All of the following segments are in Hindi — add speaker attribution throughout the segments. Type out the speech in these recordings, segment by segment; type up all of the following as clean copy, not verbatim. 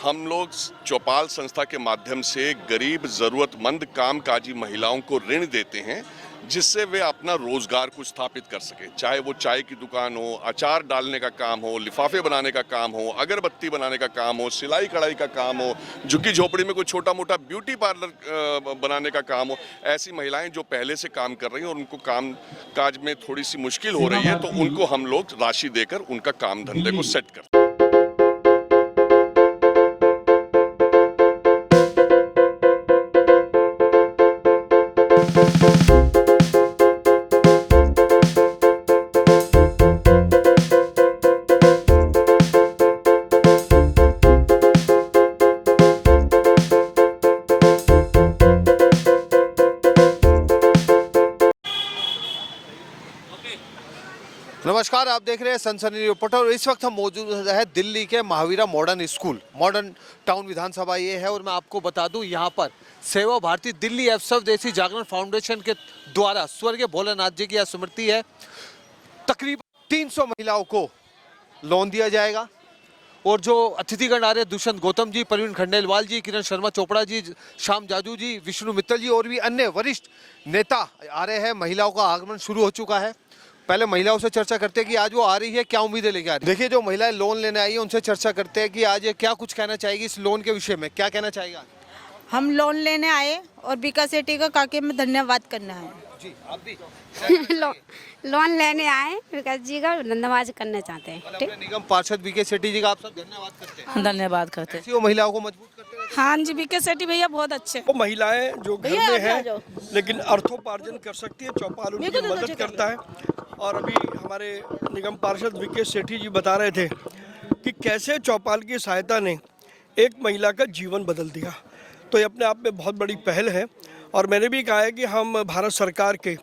Speaker 1: हम लोग चौपाल संस्था के माध्यम से गरीब ज़रूरतमंद कामकाजी महिलाओं को ऋण देते हैं, जिससे वे अपना रोजगार को स्थापित कर सके। चाहे वो चाय की दुकान हो, अचार डालने का काम हो, लिफाफे बनाने का काम हो, अगरबत्ती बनाने का काम हो, सिलाई कढ़ाई का काम हो, झुग्गी झोपड़ी में कोई छोटा मोटा ब्यूटी पार्लर बनाने का काम हो। ऐसी महिलाएं जो पहले से काम कर रही हैं और उनको काम काज में थोड़ी सी मुश्किल हो रही है, तो उनको हम लोग राशि देकर उनका काम धंधे को सेट करते हैं।
Speaker 2: नमस्कार, आप देख रहे हैं सनसनी रिपोर्टर और इस वक्त हम मौजूद है दिल्ली के Mahavira modern school, modern town विधानसभा ये है। और मैं आपको बता दूं, यहाँ पर सेवा भारती दिल्ली एवं स्वदेशी जागरण फाउंडेशन के द्वारा स्वर्गीय भोलेनाथ जी की स्मृति है। तकरीबन 300 महिलाओं को लोन दिया जाएगा और जो अतिथिगण आ रहे हैं, दुष्यंत गौतम जी, प्रवीण खंडेलवाल जी, किरण शर्मा चोपड़ा जी, श्याम जाजू जी, विष्णु मित्तल जी और भी अन्य वरिष्ठ नेता आ रहे हैं। महिलाओं का आगमन शुरू हो चुका है। पहले महिलाओं से चर्चा करते हैं कि आज वो आ रही है, क्या उम्मीदें लेके आ रही है। देखिए, जो महिलाएं लोन लेने आई है उनसे चर्चा करते हैं कि आज ये क्या कुछ कहना चाहेगी इस लोन के विषय में, क्या कहना चाहेगा।
Speaker 3: हम लोन लेने आए और बीका सेठी का काके में धन्यवाद करना है
Speaker 2: जी। आप भी
Speaker 4: लोन लेने आए, विकास जी का धन्यवाद करना चाहते हैं।
Speaker 2: अपने निगम पार्षद बीके सेठी जी का आप सब धन्यवाद करते हैं।
Speaker 3: धन्यवाद करते हैं।
Speaker 2: ऐसी वो महिलाओं को मजबूत करते हैं।
Speaker 3: हाँ जी, बीके सेठी भैया बहुत अच्छे।
Speaker 5: वो महिलाएं जो घर में हैं लेकिन अर्थोपार्जन कर सकती है, चौपाल उनकी मदद करता है। और अभी हमारे निगम पार्षद विके सेठी जी बता रहे थे कि कैसे चौपाल की सहायता ने एक महिला का जीवन बदल दिया। तो ये अपने आप में बहुत बड़ी पहल है। और मैंने भी कहा है कि हम भारत सरकार के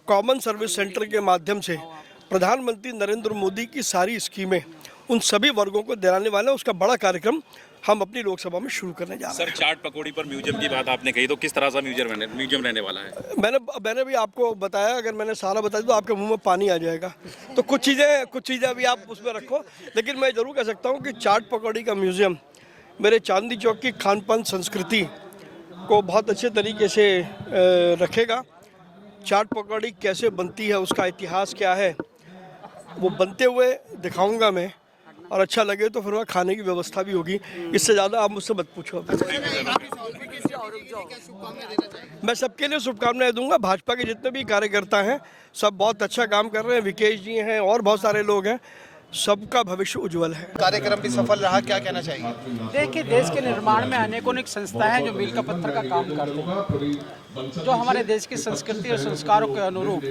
Speaker 5: कॉमन सर्विस सेंटर के माध्यम से प्रधानमंत्री नरेंद्र मोदी की सारी स्कीमें उन सभी वर्गों को दिलाने वाले हैं। उसका बड़ा कार्यक्रम हम अपनी लोकसभा में शुरू करने जा रहे हैं।
Speaker 6: सर, चाट पकौड़ी पर म्यूजियम की बात आपने कही, तो किस तरह सा म्यूजियम रहने वाला है?
Speaker 5: मैंने भी आपको बताया, अगर मैंने सारा बता दिया तो आपके मुंह में पानी आ जाएगा। तो कुछ चीज़ें अभी आप उसमें रखो, लेकिन मैं ज़रूर कह सकता हूँ कि चाट पकौड़ी का म्यूजियम मेरे चांदनी चौक की खान पान संस्कृति को बहुत अच्छे तरीके से रखेगा। चाट पकौड़ी कैसे बनती है, उसका इतिहास क्या है, वो बनते हुए दिखाऊंगा मैं। और अच्छा लगे तो फिर वहाँ खाने की व्यवस्था भी होगी। इससे ज़्यादा आप मुझसे मत पूछो। मैं सबके लिए शुभकामनाएं दूंगा। भाजपा के जितने भी कार्यकर्ता हैं सब बहुत अच्छा काम कर रहे हैं। विकेश जी हैं और बहुत सारे लोग हैं, सबका भविष्य उज्जवल है।
Speaker 2: कार्यक्रम भी सफल रहा, क्या कहना चाहिए।
Speaker 7: देखिए, देश के निर्माण में अनेकों संस्थाएं हैं जो मील का पत्थर का काम करते हैं, जो हमारे देश की संस्कृति और संस्कारों के अनुरूप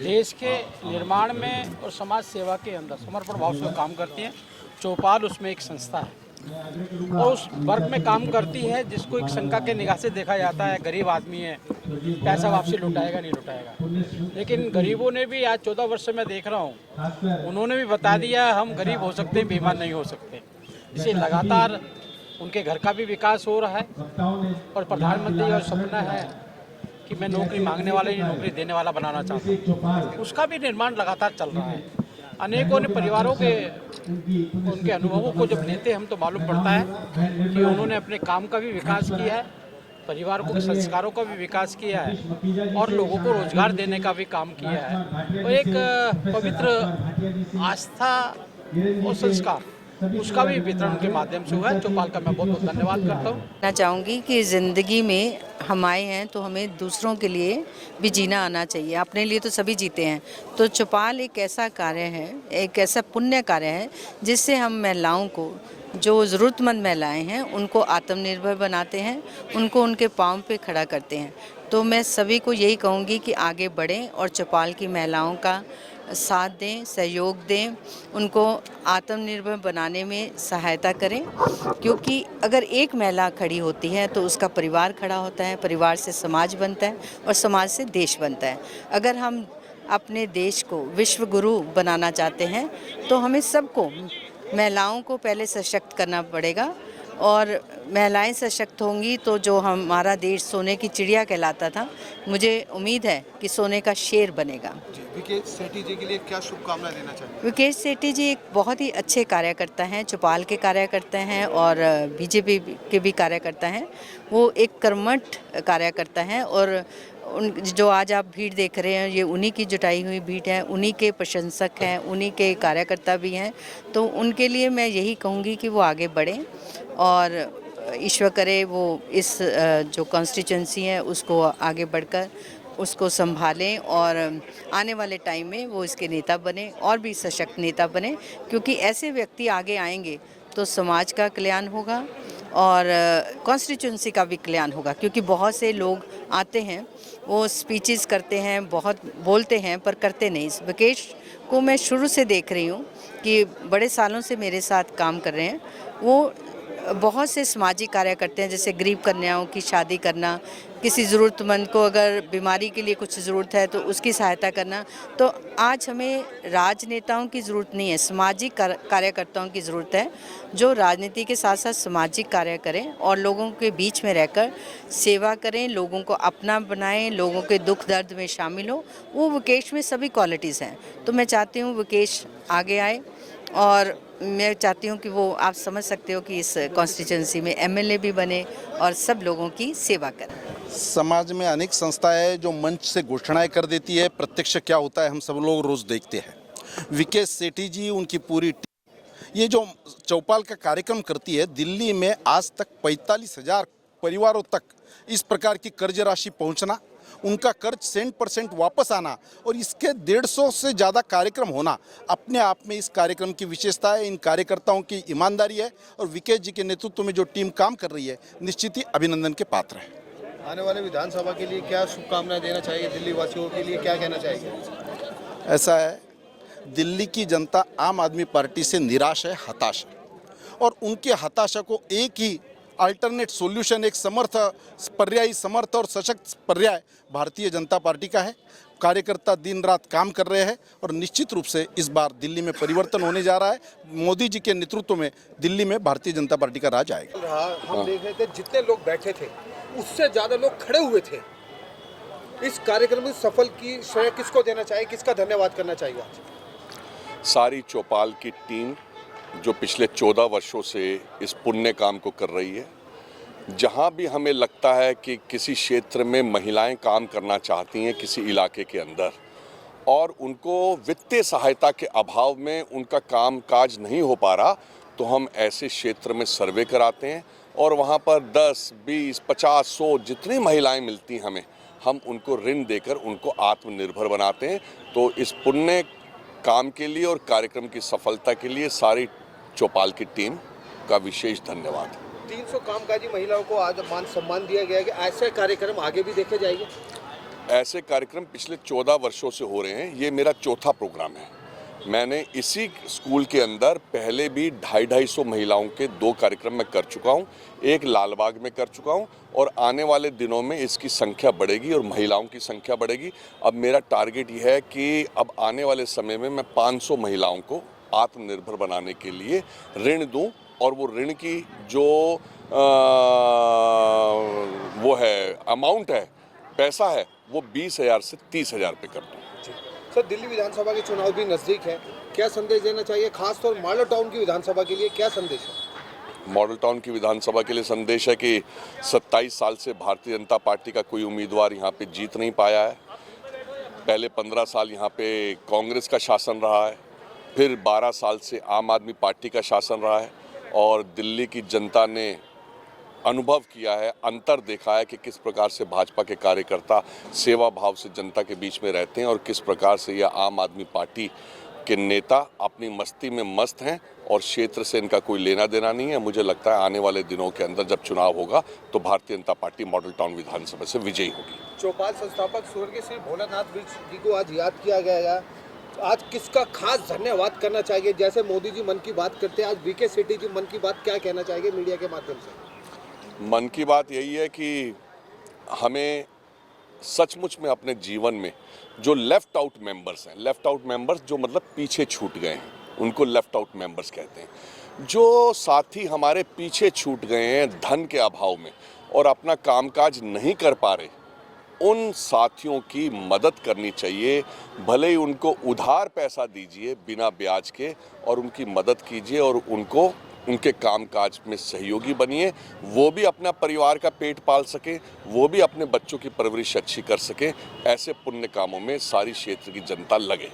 Speaker 7: देश के निर्माण में और समाज सेवा के अंदर समर्पण भाव से काम करती हैं। चौपाल उसमें एक संस्था है और उस वर्ग में काम करती है जिसको एक शंका के निगाह से देखा जाता है, गरीब आदमी है, पैसा वापसी लुटाएगा नहीं लुटाएगा। लेकिन गरीबों ने भी आज 14 वर्ष से मैं देख रहा हूँ, उन्होंने भी बता दिया हम गरीब हो सकते हैं, बेईमान नहीं हो सकते। इसलिए लगातार उनके घर का भी विकास हो रहा है और प्रधानमंत्री का सपना है कि मैं नौकरी मांगने वाले ही नौकरी देने वाला बनाना चाहता हूँ, उसका भी निर्माण लगातार चल रहा है। अनेकों ने परिवारों के उनके अनुभवों को जब लेते हम तो मालूम पड़ता है कि उन्होंने अपने काम का भी विकास किया है, परिवार को संस्कारों का भी विकास किया है और लोगों को रोजगार देने का भी काम किया है। और एक पवित्र आस्था और संस्कार उसका भी वितरण के माध्यम से हुआ है। चौपाल का मैं बहुत बहुत धन्यवाद करता हूँ।
Speaker 8: मैं चाहूँगी कि ज़िंदगी में हम आए हैं तो हमें दूसरों के लिए भी जीना आना चाहिए। अपने लिए तो सभी जीते हैं, तो चौपाल एक ऐसा कार्य है, एक ऐसा पुण्य कार्य है जिससे हम महिलाओं को, जो ज़रूरतमंद महिलाएं हैं, उनको आत्मनिर्भर बनाते हैं, उनको उनके पाँव पे खड़ा करते हैं। तो मैं सभी को यही कहूँगी कि आगे बढ़ें और चौपाल की महिलाओं का साथ दें, सहयोग दें, उनको आत्मनिर्भर बनाने में सहायता करें। क्योंकि अगर एक महिला खड़ी होती है तो उसका परिवार खड़ा होता है, परिवार से समाज बनता है और समाज से देश बनता है। अगर हम अपने देश को विश्व गुरु बनाना चाहते हैं तो हमें सबको, महिलाओं को पहले सशक्त करना पड़ेगा और महिलाएं सशक्त होंगी तो जो हमारा देश सोने की चिड़िया कहलाता था, मुझे उम्मीद है कि सोने का शेर बनेगा।
Speaker 2: विकेश सेठी जी के लिए क्या शुभकामनाएं देना चाहिए?
Speaker 8: विकेश सेठी जी एक बहुत ही अच्छे कार्यकर्ता हैं, चौपाल के कार्यकर्ता हैं और बीजेपी के भी कार्यकर्ता हैं। वो एक कर्मठ कार्यकर्ता हैं और उन जो आज आप भीड़ देख रहे हैं, ये उन्हीं की जुटाई हुई भीड़ है, उन्हीं के प्रशंसक हैं, उन्हीं के कार्यकर्ता भी हैं। तो उनके लिए मैं यही कहूँगी कि वो आगे बढ़ें और ईश्वर करे वो इस जो कॉन्स्टिट्यूंसी है उसको आगे बढ़कर उसको संभालें और आने वाले टाइम में वो इसके नेता बने और भी सशक्त नेता बने, क्योंकि ऐसे व्यक्ति आगे आएंगे तो समाज का कल्याण होगा और कॉन्स्टिट्यूंसी का भी कल्याण होगा। क्योंकि बहुत से लोग आते हैं, वो स्पीचेस करते हैं, बहुत बोलते हैं पर करते नहीं। विकेश को मैं शुरू से देख रही हूँ कि बड़े सालों से मेरे साथ काम कर रहे हैं। वो बहुत से सामाजिक कार्य करते हैं, जैसे गरीब कन्याओं की शादी करना, किसी ज़रूरतमंद को अगर बीमारी के लिए कुछ ज़रूरत है तो उसकी सहायता करना। तो आज हमें राजनेताओं की ज़रूरत नहीं है, सामाजिक कार्यकर्ताओं की ज़रूरत है जो राजनीति के साथ साथ सामाजिक कार्य करें और लोगों के बीच में रहकर सेवा करें, लोगों को अपना बनाएं, लोगों के दुख दर्द में शामिल हो। वो विकेश में सभी क्वालिटीज़ हैं। तो मैं चाहती हूँ विकेश आगे आए और मैं चाहती हूँ कि वो, आप समझ सकते हो कि इस कॉन्स्टिट्यूंसी में एमएलए भी बने और सब लोगों की सेवा करें।
Speaker 9: समाज में अनेक संस्थाएं जो मंच से घोषणाएं कर देती है, प्रत्यक्ष क्या होता है हम सब लोग रोज़ देखते हैं। विकेश सेठी जी, उनकी पूरी टीम ये जो चौपाल का कार्यक्रम करती है, दिल्ली में आज तक 45,000 परिवारों तक इस प्रकार की कर्ज राशि पहुंचना, उनका कर्ज 100% वापस आना और इसके 150 से ज़्यादा कार्यक्रम होना अपने आप में इस कार्यक्रम की विशेषता है। इन कार्यकर्ताओं की ईमानदारी है और विकेश जी के नेतृत्व में जो टीम काम कर रही है, निश्चित ही अभिनंदन के पात्र है।
Speaker 2: आने वाले विधानसभा के लिए क्या शुभकामनाएं देना चाहिए? दिल्ली वासियों के लिए क्या कहना चाहिए?
Speaker 9: ऐसा है, दिल्ली की जनता आम आदमी पार्टी से निराश है, हताश है और उनके हताशा को एक ही अल्टरनेट सॉल्यूशन, एक पर्यायी समर्थ और सशक्त पर्याय भारतीय जनता पार्टी का है। कार्यकर्ता दिन रात काम कर रहे हैं और निश्चित रूप से इस बार दिल्ली में परिवर्तन होने जा रहा है। मोदी जी के नेतृत्व में दिल्ली में भारतीय जनता पार्टी का राज आएगा।
Speaker 2: हम देख रहे थे जितने लोग बैठे थे उससे ज़्यादा लोग खड़े हुए थे। इस कार्यक्रम में सफल की श्रेय किसको देना चाहिए, किसका धन्यवाद करना चाहिए?
Speaker 1: सारी चौपाल की टीम जो पिछले 14 वर्षों से इस पुण्य काम को कर रही है। जहाँ भी हमें लगता है कि किसी क्षेत्र में महिलाएं काम करना चाहती हैं किसी इलाके के अंदर और उनको वित्तीय सहायता के अभाव में उनका काम काज नहीं हो पा रहा, तो हम ऐसे क्षेत्र में सर्वे कराते हैं और वहाँ पर 10, 20, 50, 100 जितनी महिलाएं मिलती हमें, हम उनको ऋण देकर उनको आत्मनिर्भर बनाते हैं। तो इस पुण्य काम के लिए और कार्यक्रम की सफलता के लिए सारी चौपाल की टीम का विशेष धन्यवाद।
Speaker 2: 300 कामकाजी महिलाओं को आज मान सम्मान दिया गया है कि ऐसे कार्यक्रम आगे भी देखे जाएंगे।
Speaker 1: ऐसे कार्यक्रम पिछले 14 वर्षों से हो रहे हैं। ये मेरा चौथा प्रोग्राम है। मैंने इसी स्कूल के अंदर पहले भी 250 महिलाओं के 2 कार्यक्रम में कर चुका हूँ, एक लालबाग में कर चुका हूँ और आने वाले दिनों में इसकी संख्या बढ़ेगी और महिलाओं की संख्या बढ़ेगी। अब मेरा टारगेट ये है कि अब आने वाले समय में मैं 500 महिलाओं को आत्मनिर्भर बनाने के लिए ऋण दूं और वो ऋण की जो वो है अमाउंट है, पैसा है, वो 20,000 से 30,000 पे कर दूं।
Speaker 2: सर, दिल्ली विधानसभा के चुनाव भी नज़दीक है, क्या संदेश देना चाहिए? खासतौर मॉडल टाउन की विधानसभा के लिए क्या संदेश है?
Speaker 1: मॉडल टाउन की विधानसभा के लिए संदेश है कि 27 साल से भारतीय जनता पार्टी का कोई उम्मीदवार यहाँ पे जीत नहीं पाया है। पहले 15 साल यहाँ पे कांग्रेस का शासन रहा है, फिर 12 साल से आम आदमी पार्टी का शासन रहा है और दिल्ली की जनता ने अनुभव किया है, अंतर देखा है कि किस प्रकार से भाजपा के कार्यकर्ता सेवा भाव से जनता के बीच में रहते हैं और किस प्रकार से यह आम आदमी पार्टी के नेता अपनी मस्ती में मस्त हैं और क्षेत्र से इनका कोई लेना देना नहीं है। मुझे लगता है आने वाले दिनों के अंदर जब चुनाव होगा तो Bharatiya Janata party model town विधानसभा से विजयी होगी।
Speaker 2: चौपाल संस्थापक स्वर्गीय श्री भोलानाथ जी को आज याद किया गया है। आज किसका खास धन्यवाद करना चाहिए? जैसे मोदी जी मन की बात करते हैं, आज विकेश सेठी जी मन की बात क्या कहना चाहिए मीडिया के माध्यम से?
Speaker 1: मन की बात यही है कि हमें सचमुच में अपने जीवन में जो लेफ्ट आउट मेंबर्स हैं, लेफ्ट आउट मेंबर्स जो मतलब पीछे छूट गए हैं, उनको लेफ्ट आउट मेंबर्स कहते हैं। जो साथी हमारे पीछे छूट गए हैं धन के अभाव में और अपना कामकाज नहीं कर पा रहे, उन साथियों की मदद करनी चाहिए। भले ही उनको उधार पैसा दीजिए बिना ब्याज के और उनकी मदद कीजिए और उनको उनके कामकाज में सहयोगी बनिए। वो भी अपना परिवार का पेट पाल सके, वो भी अपने बच्चों की परवरिश अच्छी कर सके। ऐसे पुण्य कामों में सारी क्षेत्र की जनता लगे।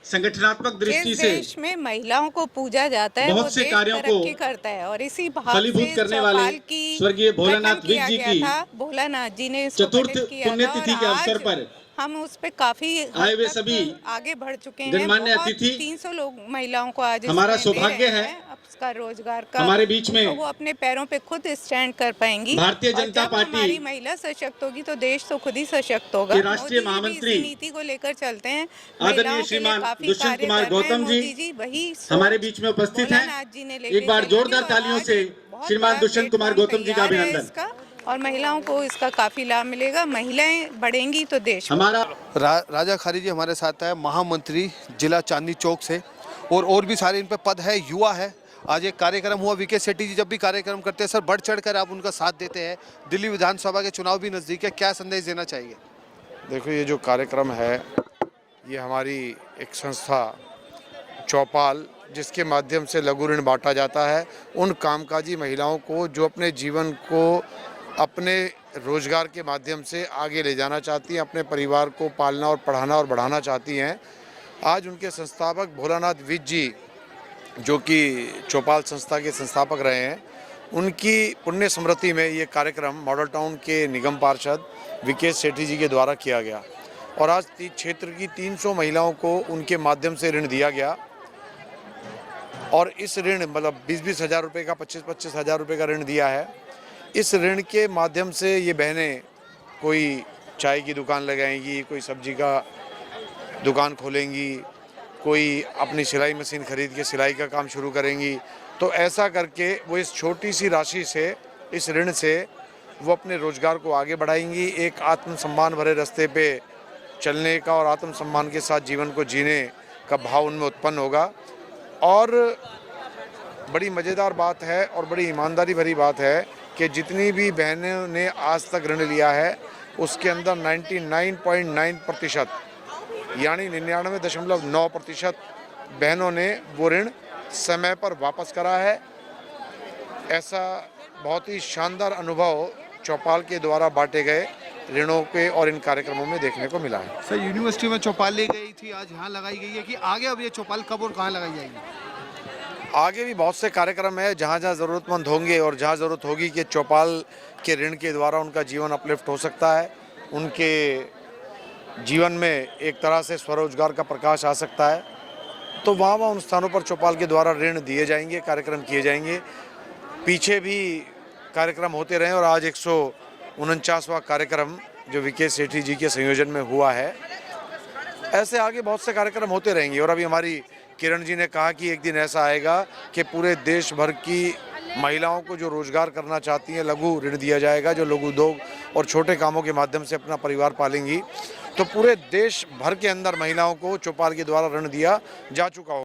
Speaker 10: संगठनात्मक दृष्टि से
Speaker 11: देश में महिलाओं को पूजा जाता है,
Speaker 10: बहुत से कार्यों को
Speaker 11: करता है और इसी भाव
Speaker 10: फलीभूत करने वाले स्वर्गीय भोलानाथ विक जी की
Speaker 11: भोलानाथ जी ने
Speaker 10: चतुर्थ पुण्यतिथि के अवसर पर
Speaker 11: हम उस पे काफी
Speaker 10: आए हुए सभी
Speaker 11: आगे बढ़ चुके हैं।
Speaker 10: गणमान्य अतिथि
Speaker 11: 300 लोग महिलाओं को आज
Speaker 10: हमारा सौभाग्य है
Speaker 11: उसका रोजगार का
Speaker 10: हमारे बीच में
Speaker 11: तो वो अपने पैरों पे खुद स्टैंड कर पाएंगी।
Speaker 10: भारतीय जनता पार्टी
Speaker 11: हमारी महिला सशक्त होगी तो देश तो खुद ही सशक्त होगा।
Speaker 10: राष्ट्रीय महामंत्री
Speaker 11: नीति को लेकर चलते हैं।
Speaker 10: आदरणीय श्रीमान दुष्यंत कुमार गौतम जी
Speaker 11: वही
Speaker 10: हमारे बीच में उपस्थित हैं। एक बार जोरदार तालियों से श्रीमान दुष्यंत कुमार गौतम जी का अभिनंदन।
Speaker 11: और महिलाओं को इसका काफी लाभ मिलेगा। महिलाएं बढ़ेंगी तो देश
Speaker 10: हमारा
Speaker 2: राजा खारी जी हमारे साथ है, महामंत्री जिला चांदनी चौक से, और भी सारे इन पे पद है, युवा है। आज एक कार्यक्रम हुआ, वीके सेठी जी जब भी कार्यक्रम करते हैं सर बढ़ चढ़ कर आप उनका साथ देते हैं। दिल्ली विधानसभा के चुनाव भी नज़दीक है, क्या संदेश देना चाहिए?
Speaker 12: देखो, ये जो कार्यक्रम है ये हमारी एक संस्था चौपाल, जिसके माध्यम से लघु ऋण बांटा जाता है उन कामकाजी महिलाओं को जो अपने जीवन को अपने रोजगार के माध्यम से आगे ले जाना चाहती हैं, अपने परिवार को पालना और पढ़ाना और बढ़ाना चाहती हैं। आज उनके संस्थापक भोलानाथ विक जी, जो कि चौपाल संस्था के संस्थापक रहे हैं, उनकी पुण्य स्मृति में ये कार्यक्रम मॉडल टाउन के निगम पार्षद विकेश सेठी जी के द्वारा किया गया। और आज क्षेत्र की 300 महिलाओं को उनके माध्यम से ऋण दिया गया। और इस ऋण मतलब 20-20 हज़ार रुपये का, 25-25 हज़ार रुपये का ऋण दिया है। इस ऋण के माध्यम से ये बहनें कोई चाय की दुकान लगाएंगी, कोई सब्जी का दुकान खोलेंगी, कोई अपनी सिलाई मशीन खरीद के सिलाई का काम शुरू करेंगी। तो ऐसा करके वो इस छोटी सी राशि से, इस ऋण से वो अपने रोजगार को आगे बढ़ाएंगी। एक आत्मसम्मान भरे रास्ते पे चलने का और आत्मसम्मान के साथ जीवन को जीने का भाव उनमें उत्पन्न होगा। और बड़ी मज़ेदार बात है और बड़ी ईमानदारी भरी बात है कि जितनी भी बहनों ने आज तक ऋण लिया है उसके अंदर 99.9% यानी 99.9% बहनों ने वो ऋण समय पर वापस करा है। ऐसा बहुत ही शानदार अनुभव चौपाल के द्वारा बांटे गए ऋणों के और इन कार्यक्रमों में देखने को मिला है।
Speaker 2: सर, यूनिवर्सिटी में चौपाल ली गई थी, आज यहाँ लगाई गई है कि आगे अब ये चौपाल कब और कहाँ लगाई जाएगी?
Speaker 12: आगे भी बहुत से कार्यक्रम है, जहाँ जहाँ ज़रूरतमंद होंगे और जहाँ ज़रूरत होगी कि चौपाल के ऋण के द्वारा उनका जीवन अपलिफ्ट हो सकता है, उनके जीवन में एक तरह से स्वरोजगार का प्रकाश आ सकता है, तो वहाँ उन स्थानों पर चौपाल के द्वारा ऋण दिए जाएंगे, कार्यक्रम किए जाएंगे। पीछे भी कार्यक्रम होते रहे और आज 149वां कार्यक्रम जो विकेश सेठी जी के संयोजन में हुआ है। ऐसे आगे बहुत से कार्यक्रम होते रहेंगे। और अभी हमारी किरण जी ने कहा कि एक दिन ऐसा आएगा कि पूरे देश भर की महिलाओं को जो रोजगार करना चाहती हैं लघु ऋण दिया जाएगा, जो लघु उद्योग और छोटे कामों के माध्यम से अपना परिवार पालेंगी। तो पूरे देश भर के अंदर महिलाओं को चौपाल के द्वारा ऋण दिया जा चुका होगा।